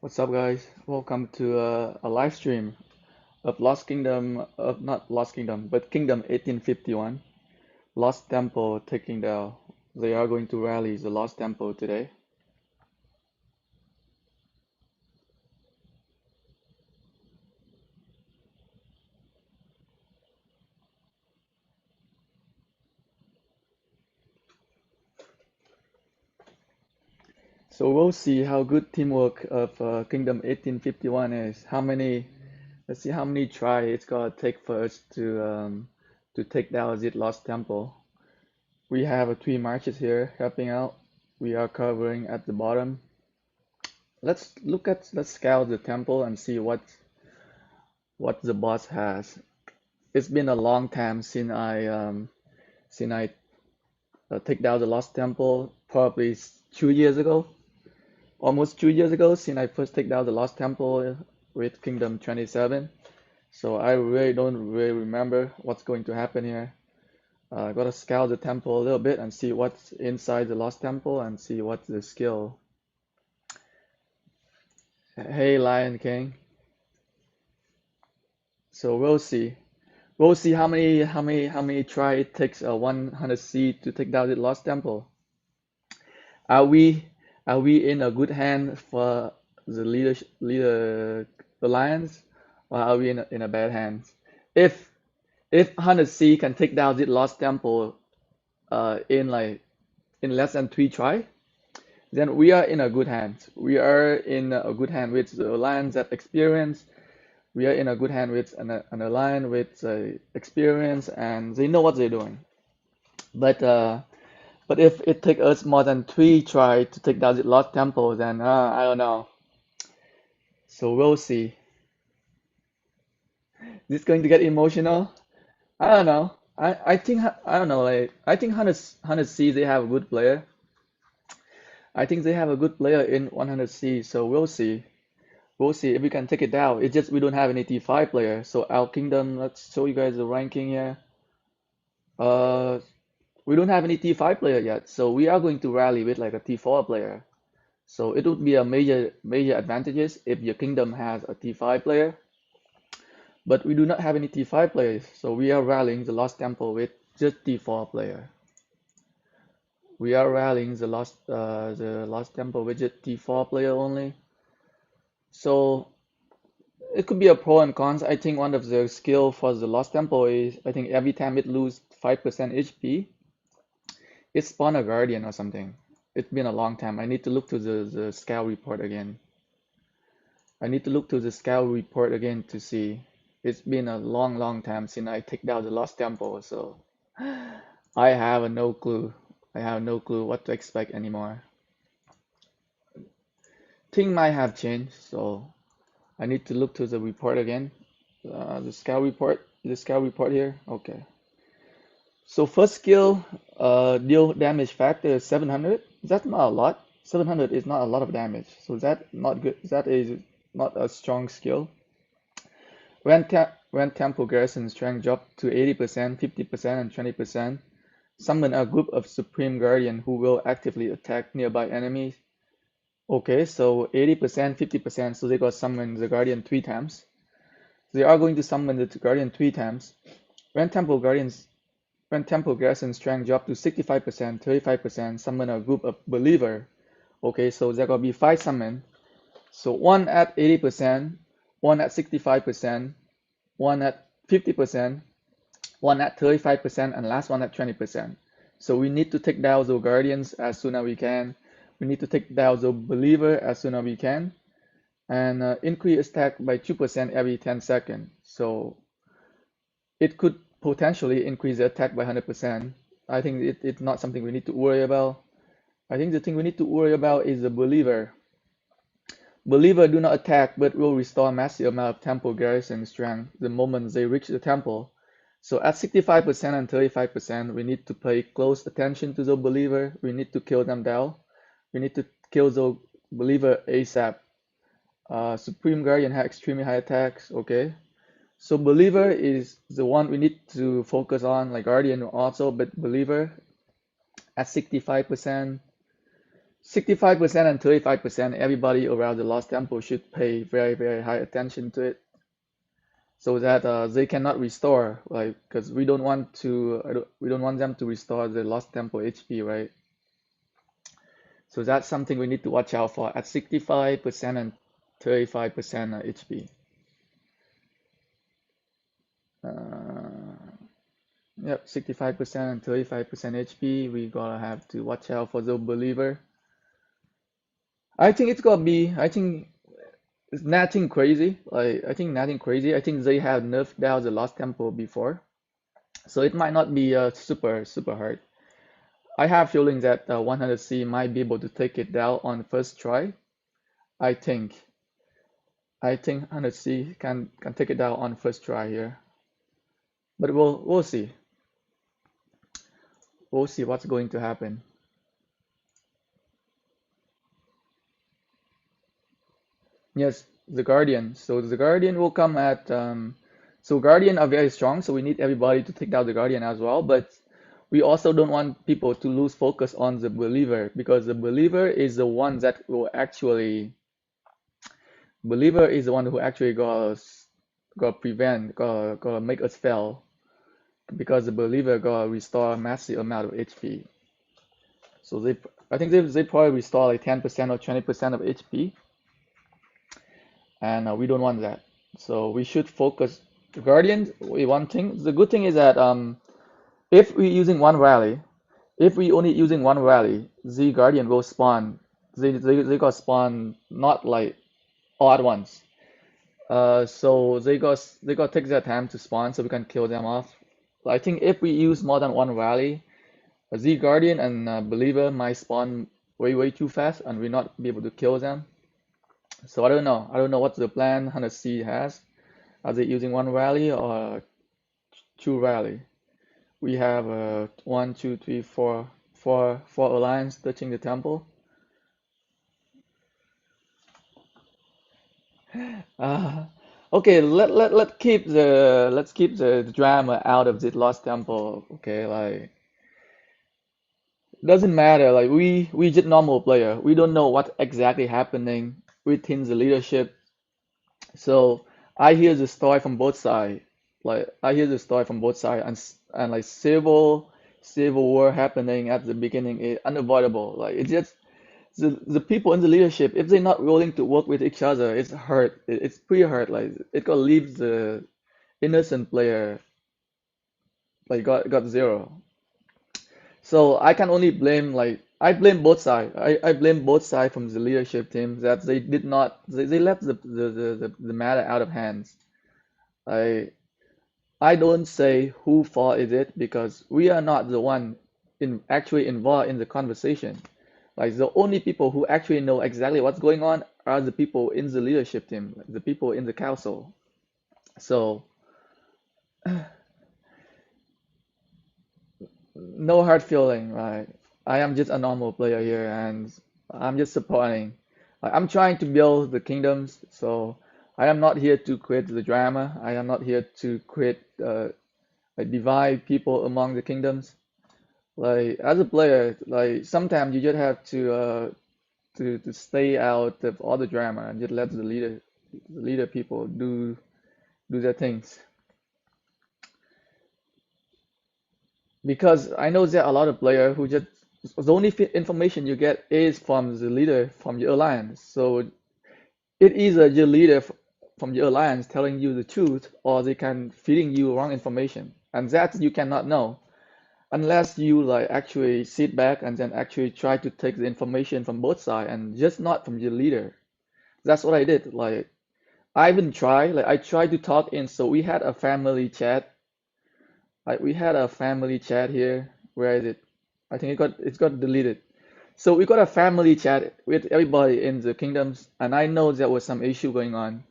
What's up, guys? Welcome to a live stream of Lost Kingdom, of not Lost Kingdom, but Kingdom 1851. Lost Temple taking down. They are going to rally the Lost Temple today. So we'll see how good teamwork of Kingdom 1851 is. Let's see how many try it's gonna take for us to take down this Lost Temple. We have three marches here helping out. We are covering at the bottom. Let's scout the temple and see what the boss has. It's been a long time since I take down the Lost Temple, probably 2 years ago, almost 2 years ago, since I first take down the Lost Temple with Kingdom 27. So I really don't really remember what's going to happen here. I gotta scout the temple a little bit and see what's inside the Lost Temple and see what's the skill. Hey, Lion King. So we'll see. We'll see how many try it takes a 100C to take down the Lost Temple. Are we in a good hand for the leader alliance, or are we in a bad hand? If 100C can take down the Lost Temple in less than 3 try, then we are in a good hand. We are in a good hand with the alliance that experience. We are in a good hand with an alliance with experience, and they know what they're doing. But if it takes us more than 3 try to take down the Lost Temple, then I don't know. So we'll see. This going to get emotional? I don't know. I think I don't know. Like I think 100C they have a good player. I think they have a good player in 100C. So we'll see. We'll see if we can take it down. It's just we don't have any T5 player. So our kingdom. Let's show you guys the ranking here. Uh, we don't have any T5 player yet. So we are going to rally with like a T4 player. So it would be a major advantages if your kingdom has a T5 player. But we do not have any T5 players, so we are rallying the Lost Temple with just T4 player. We are rallying the Lost Temple with just T4 player only. So it could be a pro and cons. I think one of the skill for the Lost Temple is I think every time it lose 5% HP, it spawn a guardian or something. It's been a long time. I need to look to the scout report again. I need to look to the scout report again to see. It's been a long time since I take down the Lost Temple, so I have no clue. I have no clue what to expect anymore. Things might have changed, so I need to look to the report again. The scout report here. Okay. So first skill, deal damage factor is 700. That's not a lot. 700 is not a lot of damage, so that not good. That is not a strong skill. When tempo garrison strength drop to 80%, 50%, and 20%, summon a group of Supreme Guardian who will actively attack nearby enemies. Okay, so 80%, 50%, so they got summon the Guardian 3 times. They are going to summon the Guardian 3 times. When tempo garrison strength drop to 65%, 35%, summon a group of Believer. Okay, so there gonna be 5 summon. So one at 80%, one at 65%, one at 50%, one at 35%, and last one at 20%. So we need to take down the guardians as soon as we can. We need to take down the believer as soon as we can. And increase attack by 2% every 10 seconds. So it could potentially increase the attack by 100%. I think it's not something we need to worry about. I think the thing we need to worry about is the believer. Believer do not attack but will restore massive amount of temple garrison strength the moment they reach the temple. So at 65% and 35%, we need to pay close attention to the believer. We need to kill them down. We need to kill the believer ASAP. Supreme Guardian has extremely high attacks. Okay. So believer is the one we need to focus on, like Guardian also, but believer at 65%. 65% and 35%, everybody around the Lost Temple should pay very, very high attention to it so that they cannot restore, like, because we don't want to, we don't want them to restore the Lost Temple HP, right? So that's something we need to watch out for at 65% and 35% HP. Uh, yep, 65% and 35% HP. We gotta have to watch out for the believer. I think it's gonna be, I think it's nothing crazy. Like, I think nothing crazy. I think they have nerfed down the Lost Temple before. So it might not be super, super hard. I have feeling that 100C might be able to take it down on first try. I think. I think 100C can take it down on first try here. But we'll see. We'll see what's going to happen. Yes, the Guardian. So the Guardian will come at so Guardian are very strong, so we need everybody to take down the Guardian as well. But we also don't want people to lose focus on the Believer because the Believer is the one that will actually Believer is the one who actually gonna prevent, gonna make us fail because the Believer gonna restore a massive amount of HP. So I think they probably restore like 10% or 20% of HP, and we don't want that. So we should focus. The Guardian, one thing, the good thing is that if we're using one rally, if we only using one rally, the Guardian will spawn. They got spawn not like all at once. So they got take their time to spawn so we can kill them off. So I think if we use more than one rally, the Guardian and Believer might spawn way too fast and we not be able to kill them. So I don't know. I don't know what the plan 100C has. Are they using one rally or two rally? We have one, two, three, four alliance touching the temple. Uh, okay, let's keep the drama out of the Lost Temple. Okay, like doesn't matter. Like we just normal player. We don't know what exactly happening within the leadership. So I hear the story from both sides. Like I hear the story from both sides, and like civil war happening at the beginning is unavoidable. Like it's just the people in the leadership, if they're not willing to work with each other, it's hurt. It's pretty hurt. Like it gonna leave the innocent player like got zero. So I can only blame like I blame both sides. I blame both sides from the leadership team that they did not they left the matter out of hands. I I don't say who fault is it because we are not the one in actually involved in the conversation. Like the only people who actually know exactly what's going on are the people in the leadership team, like the people in the council. So no hard feeling. Like I am just a normal player here, and I'm just supporting. Like, I'm trying to build the kingdoms, so I am not here to create the drama. I am not here to create like divide people among the kingdoms. Like as a player, like sometimes you just have to stay out of all the drama and just let the leader people do their things. Because I know there are a lot of players who just the only information you get is from the leader from your alliance. So it either your leader from your alliance telling you the truth, or they can feeding you wrong information, and that you cannot know unless you like actually sit back and then actually try to take the information from both sides and just not from your leader. That's what I did. Like I even tried, like I tried to talk in. So we had a family chat. Like we had a family chat here. Where is it? I think it's got deleted. So we got a family chat with everybody in the kingdoms, and I know there was some issue going on.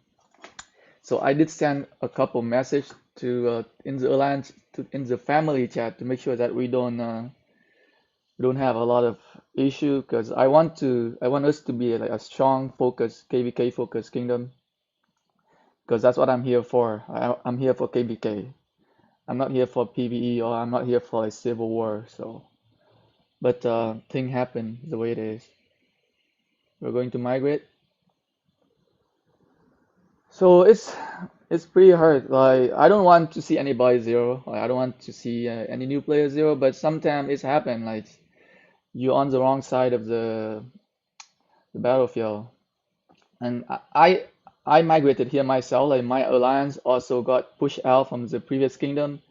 So I did send a couple message to in the alliance in the family chat to make sure that we don't have a lot of issue because I want us to be like a strong focus KVK focused kingdom because that's what I'm here for. I'm here for KVK. I'm not here for PvE or I'm not here for a civil war. So, but thing happened the way it is. We're going to migrate. So it's pretty hard. Like I don't want to see anybody zero. Like I don't want to see any new player zero. But sometimes it's happened. Like you're on the wrong side of the battlefield. And I migrated here myself. Like my alliance also got pushed out from the previous kingdom.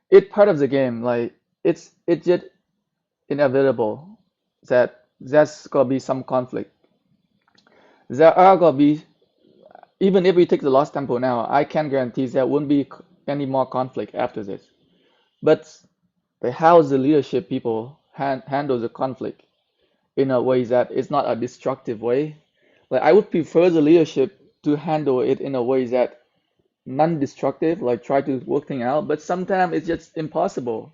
It's part of the game. Like it's just inevitable that there's gonna be some conflict. There are gonna be even if we take the Lost Temple now, I can guarantee there won't be any more conflict after this. But how the leadership people handle the conflict in a way that it's not a destructive way. Like I would prefer the leadership to handle it in a way that non-destructive, like try to work things out. But sometimes it's just impossible.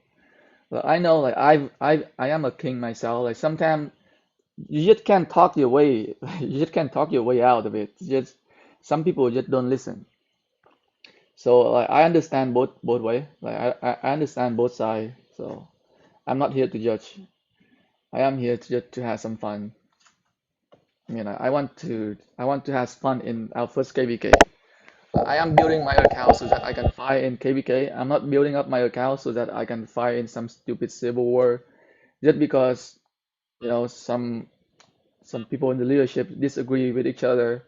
Like I know, like I am a king myself. Like sometimes you just can't talk your way, you just can't talk your way out of it. It's just some people just don't listen. So like I understand both way. Like I understand both sides. So I'm not here to judge. I am here to just to have some fun. You know, I want to have fun in our first KVK. I am building my account so that I can fight in KVK. I'm not building up my account so that I can fight in some stupid civil war just because some people in the leadership disagree with each other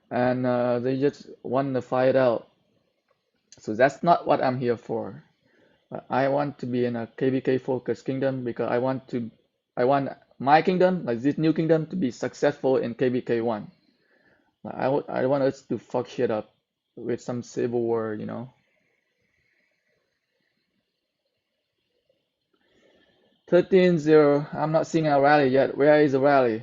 and they just want to fight out. So that's not what I'm here for. I want to be in a KVK focused kingdom because I want my kingdom, like this new kingdom, to be successful in KVK 1. I want us to fuck shit up with some civil war. 13-0. I'm not seeing a rally yet. Where is the rally?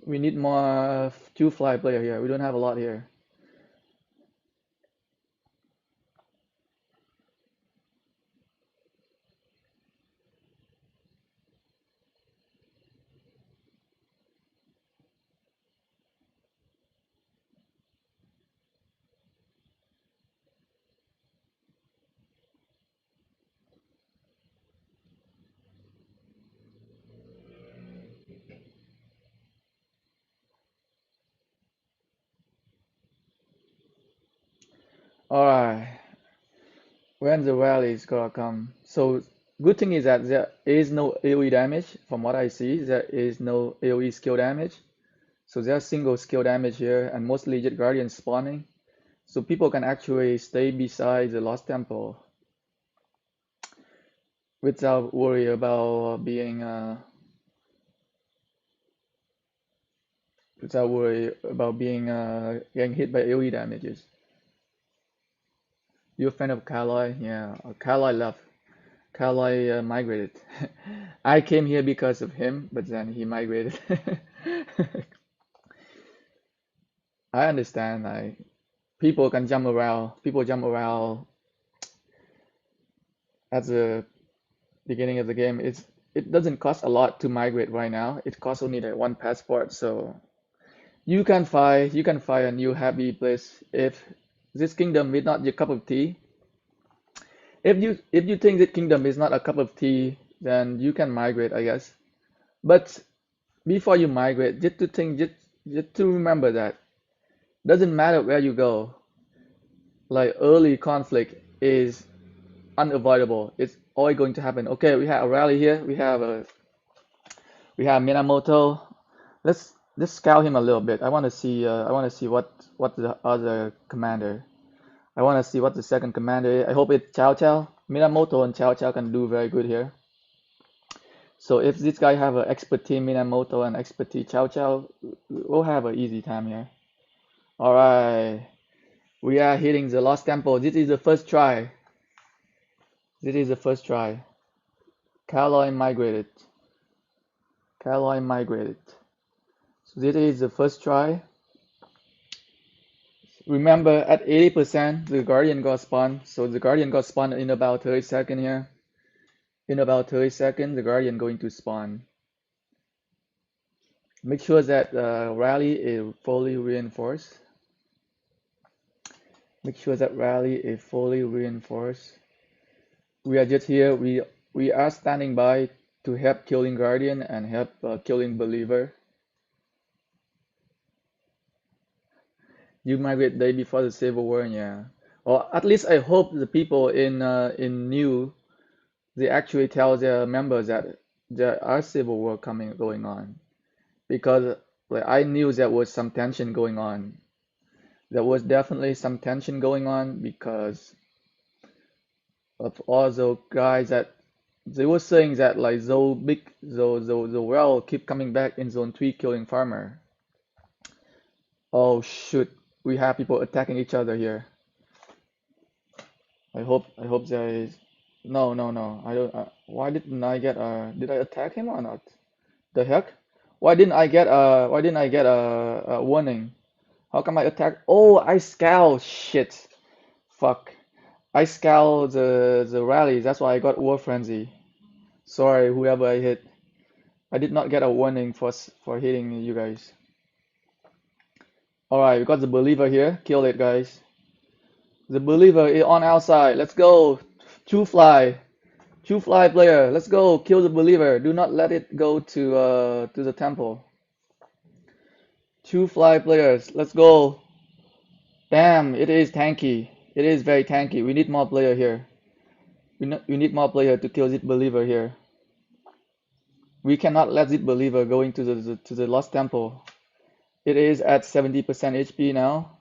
We need more two fly player here. We don't have a lot here. Alright, when the rally is gonna come. So good thing is that there is no AoE damage. From what I see, there is no AoE skill damage. So there's single skill damage here and mostly Jet Guardian spawning. So people can actually stay beside the Lost Temple without worry about being getting hit by AoE damages. You're a fan of Kaloi? Yeah, Kaloi left. Kaloi migrated. I came here because of him, but then he migrated. I understand. Like people can jump around. People jump around at the beginning of the game. It doesn't cost a lot to migrate right now. It costs only like one passport, so you can find a new happy place if this kingdom is not your cup of tea. If you think that kingdom is not a cup of tea, then you can migrate, I guess. But before you migrate, just to remember that doesn't matter where you go. Like early conflict is unavoidable. It's always going to happen. Okay, we have a rally here. We have Minamoto. Let's scout him a little bit. I want to see what the other commander. I want to see what the second commander is. I hope it's Chow Chow. Minamoto and Chow Chow can do very good here. So if this guy have an expert team Minamoto and expert team Chow Chow, we'll have an easy time here. All right, we are hitting the Lost Temple. This is the first try. This is the first try. Kaloi migrated. Kaloi migrated. So this is the first try. Remember, at 80%, the Guardian got spawned. So the Guardian got spawned in about 30 seconds here. In about 30 seconds, the Guardian going to spawn. Make sure that rally is fully reinforced. Make sure that rally is fully reinforced. We are just here. We are standing by to help killing Guardian and help killing Believer. You migrate day before the Civil War, yeah. Or at least I hope the people in New they actually tell their members that there are Civil War going on because like I knew there was some tension going on. There was definitely some tension going on because of all those guys that they were saying that like the well keep coming back in zone 3 killing farmer. Oh shoot, we have people attacking each other here. I hope there is no, I don't why didn't I get did I attack him or not? The heck? Why didn't I get a warning? How come I attack? Oh, I scowl shit. Fuck. I scowl the rallies. That's why I got War Frenzy. Sorry, whoever I hit. I did not get a warning for hitting you guys. Alright, we got the Believer here. Kill it, guys. The Believer is on outside. Let's go. Two fly. Two fly player. Let's go. Kill the Believer. Do not let it go to the temple. Two fly players. Let's go. Damn, it is tanky. It is very tanky. We need more player here. We need more player to kill this Believer here. We cannot let this Believer go into the Lost Temple. It is at 70% HP now.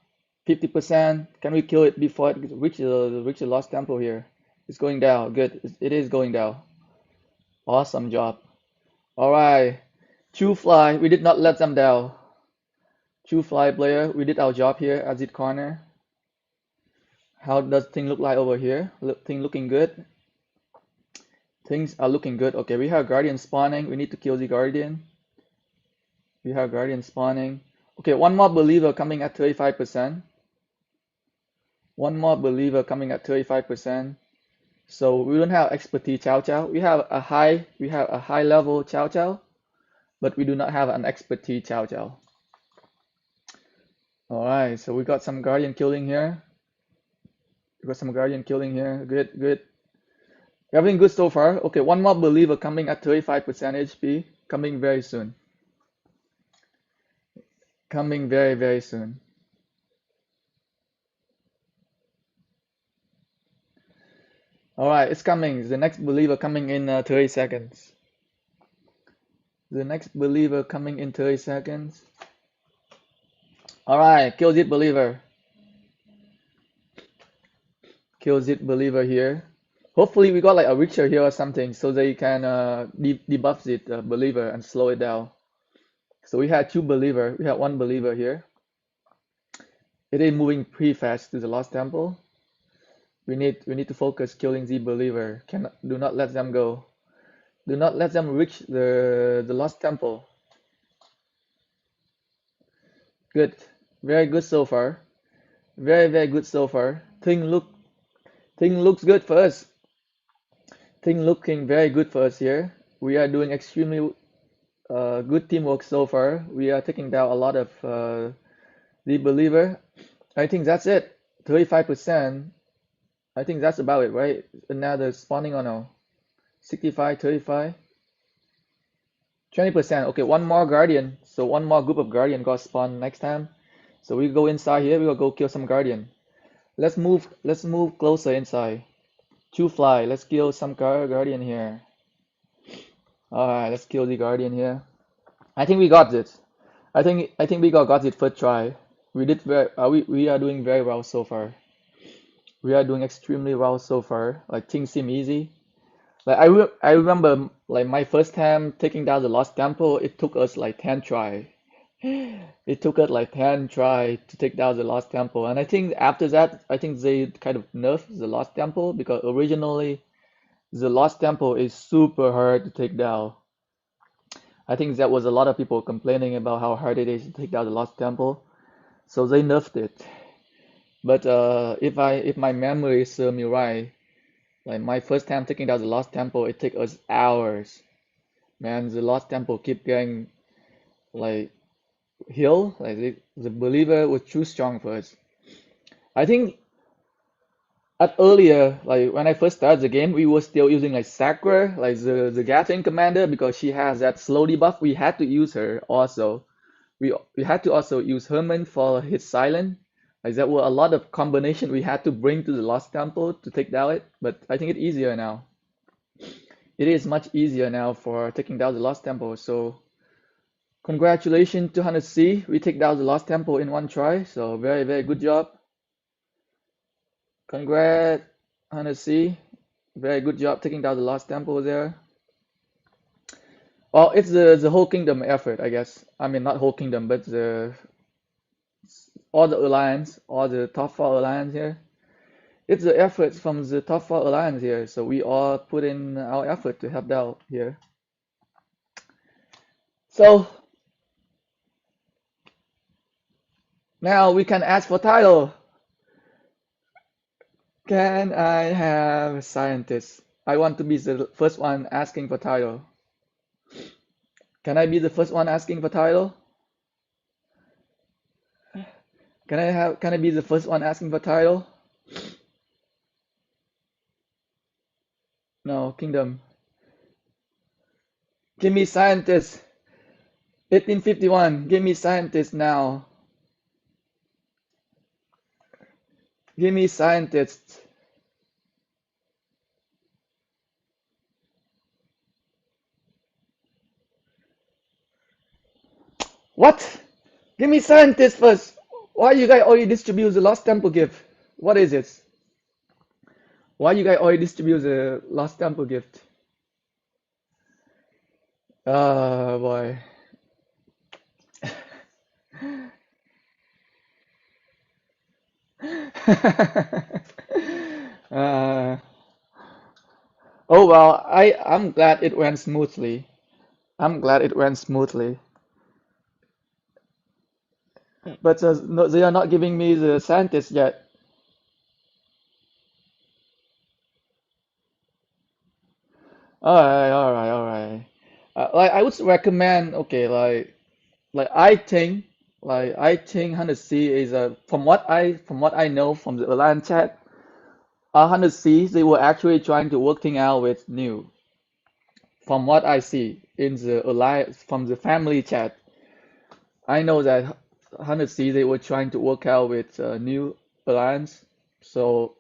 50%. Can we kill it before it reach the Lost Temple here? It's going down. Good. It is going down. Awesome job. Alright. Two fly. We did not let them down. Two fly player. We did our job here at this corner. How does thing look like over here? Thing looking good. Things are looking good. Okay, we have Guardian spawning. We need to kill the Guardian. We have Guardian spawning. Okay, one more Believer coming at 35%. One more Believer coming at 35%. So we don't have expertise Chow Chow. We have a high level Chow Chow, but we do not have an expertise Chow Chow. Alright, so we got some Guardian killing here. We got some Guardian killing here. Good, good. Everything good so far. Okay, one more Believer coming at 35% HP. Coming very soon. Coming very, very soon. Alright, it's coming. The next Believer coming in 30 seconds. The next Believer coming in 30 seconds. Alright, kill it Believer. Kill it Believer here. Hopefully we got like a Witcher here or something so they can debuff it Believer and slow it down. So we had two Believer. We had one Believer here. It is moving pretty fast to the Lost Temple. We need to focus killing the Believer. Do not let them go. Do not let them reach the Lost Temple. Good. Very good so far. Very, very good so far. Thing looks good for us. Thing looking very good for us here. We are doing extremely good teamwork so far. We are taking down a lot of the Believer. I think that's it. 35%. I think that's about it, right? Another spawning or no? 65, 35. 20%. Okay, one more Guardian. So one more group of Guardian got spawned next time. So we go inside here. We will go kill some Guardian. Let's move closer inside. Two fly. Let's kill some Guardian here. Alright, let's kill the Guardian here. I think we got it. I think we got it first try. We are doing very well so far. We are doing extremely well so far. Like things seem easy. Like I remember like my first time taking down the Lost Temple, it took us like 10 try. It took us like 10 try to take down the Lost Temple. And I think after that, I think they kind of nerfed the Lost Temple because originally the Lost Temple is super hard to take down. I think that was a lot of people complaining about how hard it is to take down the Lost Temple. So they nerfed it. But if my memory serves me right, like my first time taking down the Lost Temple, it took us hours. Man, the Lost Temple keep getting like heal. Like the Believer was too strong for us. I think At earlier, like when I first started the game, we were still using like Sakura, like the Gatling commander, because she has that slow debuff. We had to use her also. We had to also use Herman for his silent. Like there were a lot of combination we had to bring to the Lost Temple to take down it, but I think it's easier now. It is much easier now for taking down the Lost Temple. So congratulations to 100C. We take down the Lost Temple in one try. So very good job. Congrats 100C. Very good job taking down the Lost Temple there. Well, it's the whole kingdom effort, I guess. I mean, not whole kingdom, but the all the alliance, all the top four alliance here. It's the efforts from the top four alliance here. So we all put in our effort to help out here. So now we can ask for title. Can I have scientist? I want to be the first one asking for title. Can I be the first one asking for title? Can I be the first one asking for title? No, kingdom. Give me scientist. 1851. Give me scientist now. Give me scientist. What? Give me scientist first. Why you guys already distribute the Lost Temple gift? What is it? Why you guys already distribute the Lost Temple gift? Oh boy. uh, oh well, I'm glad it went smoothly. I'm glad it went smoothly. But no, they are not giving me the scientist yet. All right. Like I would recommend, okay, like I think 100C is a from what I know from the Alliance chat, 100C they were actually trying to work thing out with new. From what I see in the Alliance from the family chat, I know that 100C they were trying to work out with new Alliance. So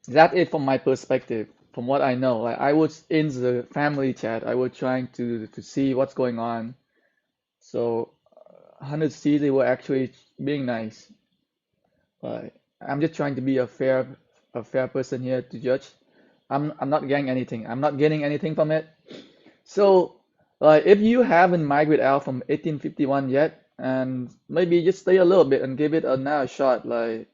that is from my perspective, from what I know. Like I was in the family chat, I was trying to see what's going on. So 100C they were actually being nice. Like I'm just trying to be a fair person here to judge. I'm not getting anything. I'm not getting anything from it. So like if you haven't migrated out from 1851 yet, and maybe just stay a little bit and give it another shot. Like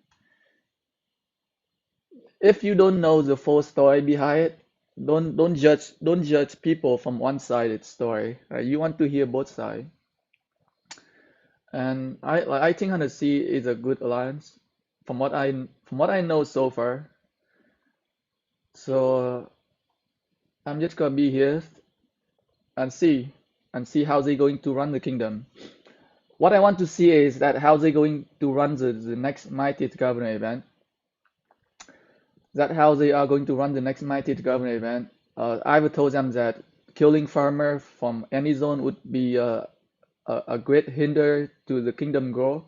if you don't know the full story behind it, don't judge people from one-sided story. Right? You want to hear both sides. And I think 100C is a good alliance from what I know so far. So I'm just gonna be here and see how they going to run the kingdom. What I want to see is that how they going to run the next Mighty Governor event. That how they are going to run the next Mighty Governor event. I've told them that killing farmer from any zone would be a great hinder to the kingdom grow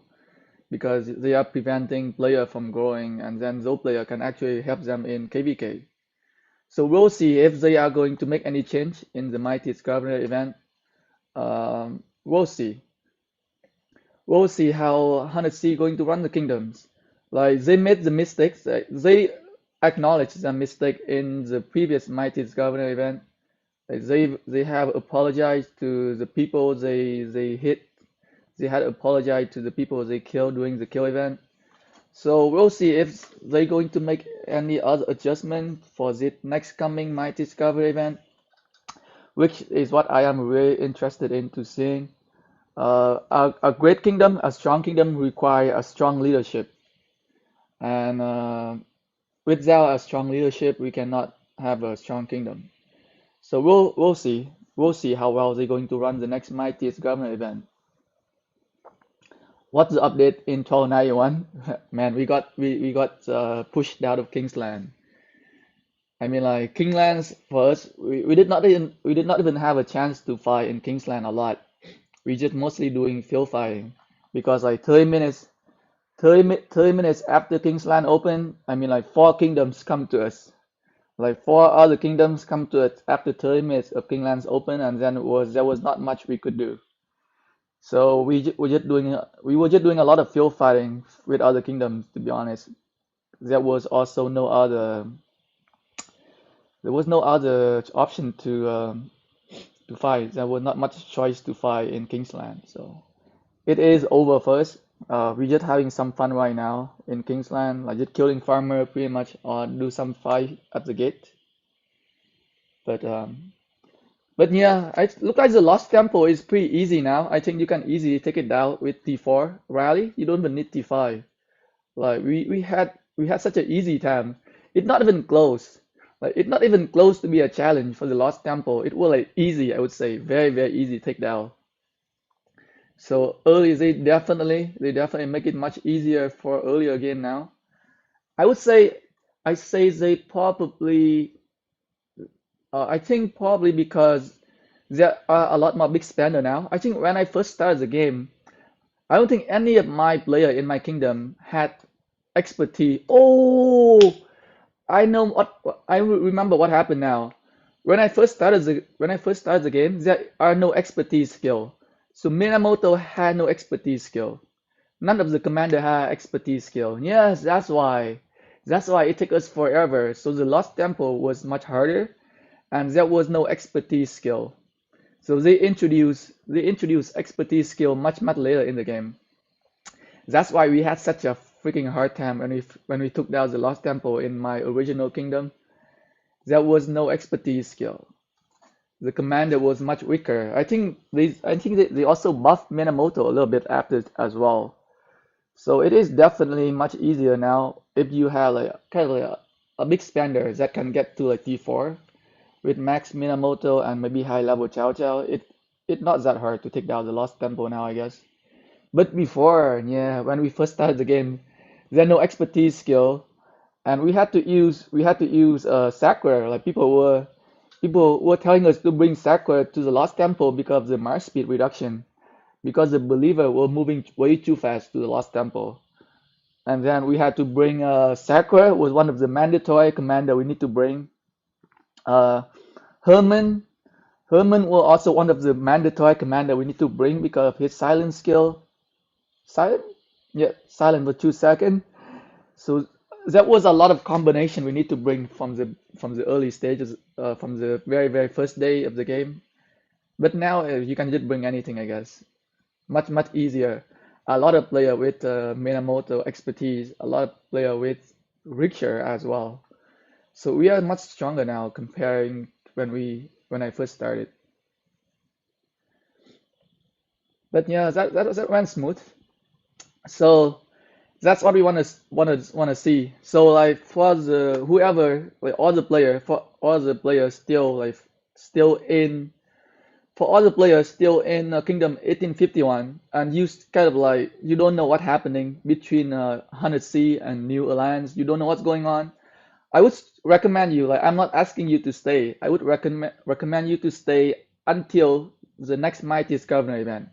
because they are preventing player from growing, and then those player can actually help them in KVK. So we'll see if they are going to make any change in the Mightiest Governor event. We'll see. We'll see how 100C going to run the kingdoms. Like they made the mistakes. They acknowledged the mistake in the previous Mightiest Governor event. Like they have apologized to the people they hit. They had apologized to the people they killed during the kill event. So we'll see if they're going to make any other adjustment for the next coming Mighty Discovery event, which is what I am really interested into seeing. A great kingdom, a strong kingdom require a strong leadership, and without a strong leadership, we cannot have a strong kingdom. So we'll see how well they're going to run the next Mightiest Governor event. What's the update in 1291? Man, we got pushed out of Kingsland. I mean, like Kinglands first, we did not even have a chance to fight in Kingsland a lot. We just mostly doing field fighting because like 30 minutes after Kingsland open, I mean like four kingdoms come to us. Like four other kingdoms come to us after 30 minutes of Kinglands open, and then there was not much we could do. So we were just doing a lot of field fighting with other kingdoms, to be honest. There was also no other option to fight. There was not much choice to fight in Kingsland. So it is over first. We're just having some fun right now in Kingsland, like just killing farmer pretty much, or do some fight at the gate. But yeah, I look like the Lost Temple is pretty easy now. I think you can easily take it down with T4 rally. You don't even need T5. Like we had such an easy time. It's not even close. Like it's not even close to be a challenge for the Lost Temple. It was like easy, I would say, very very easy takedown. So early they definitely make it much easier for earlier game now. I would say I say they probably I think probably because there are a lot more big spender now. I think when I first started the game, I don't think any of my player in my kingdom had expertise. Oh, I know I remember what happened now. When I first started the game, there are no expertise skill. So Minamoto had no expertise skill. None of the commander had expertise skill. Yes, that's why. That's why it took us forever. So the Lost Temple was much harder, and there was no expertise skill. So they introduced expertise skill much later in the game. That's why we had such a freaking hard time when we took down the Lost Temple in my original kingdom. There was no expertise skill. The commander was much weaker. I think they also buffed Minamoto a little bit after as well. So it is definitely much easier now if you have like kind of like a big spender that can get to like T4 with max Minamoto and maybe high level Chow Chow. It's not that hard to take down the Lost Temple now, I guess. But before, yeah, when we first started the game, there no expertise skill, and we had to use Sakura. Like people were telling us to bring Sakura to the Lost Temple because of the march speed reduction, because the believer were moving way too fast to the Lost Temple. And then we had to bring Sakura was one of the mandatory commander we need to bring. Uh, Herman Herman was also one of the mandatory commander we need to bring because of his silent skill. Silent? Yeah, silent for 2 seconds. So that was a lot of combination we need to bring from the early stages, from the very very first day of the game. But now you can just bring anything, I guess. Much easier. A lot of player with Minamoto expertise, a lot of player with richer as well. So we are much stronger now comparing when I first started. But yeah, that went smooth. So that's what we want to see. So like for the whoever like all the players still in Kingdom 1851, and kind of like you don't know what happening between 100C and New Alliance. You don't know what's going on. I would recommend you, like I'm not asking you to stay. I would recommend you to stay until the next Mightiest Governor event.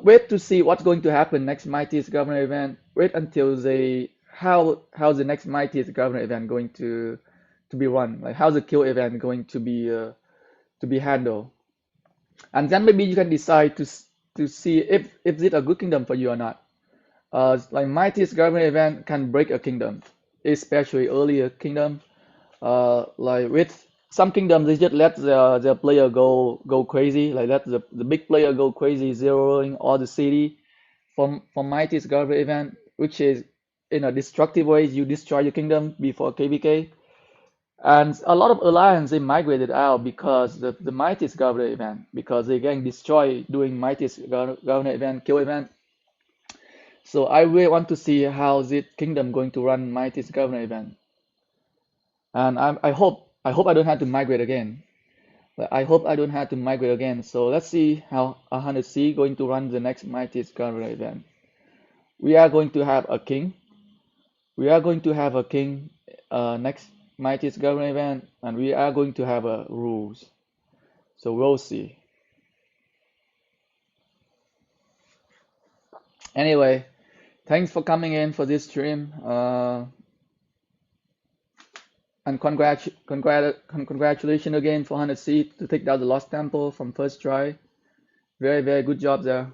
Wait to see what's going to happen next Mightiest Governor event. Wait until how the next Mightiest Governor event going to be run. Like how's the kill event going to be handled. And then maybe you can decide to see if it's a good kingdom for you or not. Like Mightiest Governor event can break a kingdom, especially earlier kingdom. Like with some kingdoms, they just let their player go crazy, like let the big player go crazy, zeroing all the city. From Mighty's Governor event, which is in a destructive way, you destroy your kingdom before KVK. And a lot of alliance they migrated out because the Mighty's Governor event, because they're getting destroyed doing Mighty's Governor event, kill event. So I really want to see how this kingdom going to run Mighty's Governor event. And I hope I don't have to migrate again. But I hope I don't have to migrate again. So let's see how 100C going to run the next Mightiest Governor event. We are going to have a king. We are going to have a king next Mightiest Governor event, and we are going to have a rules. So we'll see. Anyway, thanks for coming in for this stream. And congratulations again for 100C to take down the Lost Temple from first try. Very, very good job there.